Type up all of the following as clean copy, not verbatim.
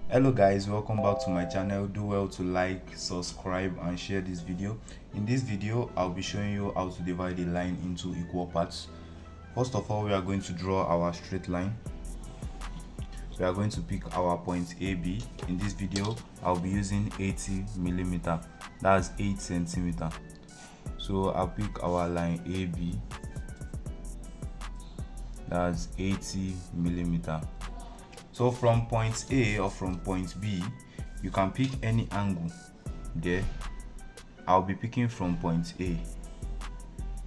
Hello guys, welcome back to my channel. Do well to like, subscribe and share this video. In this video I'll be showing you how to divide a line into equal parts. First of all, we are going to draw our straight line. We are going to pick our point AB. In this video I'll be using 80 millimeter, that's 8 centimeter. So I'll pick our line AB, that's 80 millimeter. So from point A or from point B, you can pick any angle there. I'll be picking from point A.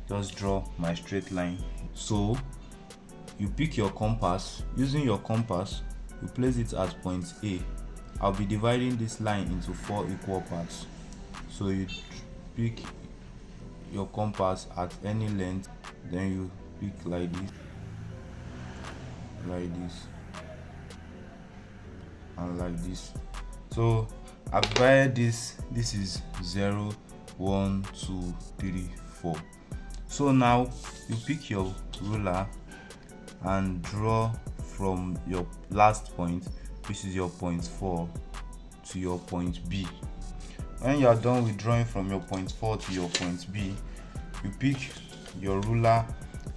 Just draw my straight line. So you pick your compass. Using your compass, you place it at point A. I'll be dividing this line into 4 equal parts. So you pick your compass at any length, then you pick like this, and like this. So I've divided this is 0, 1, 2, 3, 4. So now you pick your ruler and draw from your last point, which is your point 4, to your point B. When you are done with drawing from your point 4 to your point B, you pick your ruler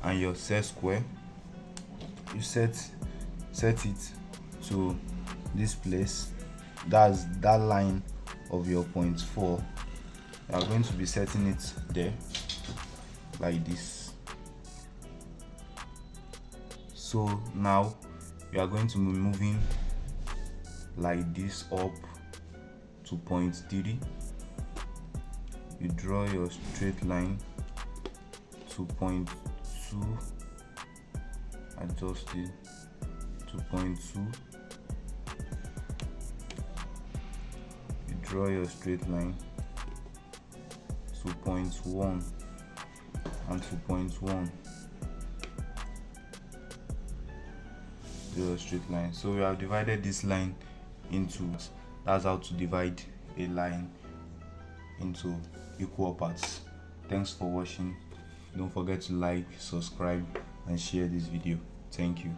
and your set square. You set it to this place, that's that line of your point 4. You are going to be setting it there like this. So now you are going to be moving like this up to point 3. You draw your straight line to point 2, adjust it to point 2. Draw your straight line to point 1 and to point 1. Draw your straight line. So we have divided this line into, that's how to divide a line into equal parts. Thanks for watching. Don't forget to like, subscribe and share this video. Thank you.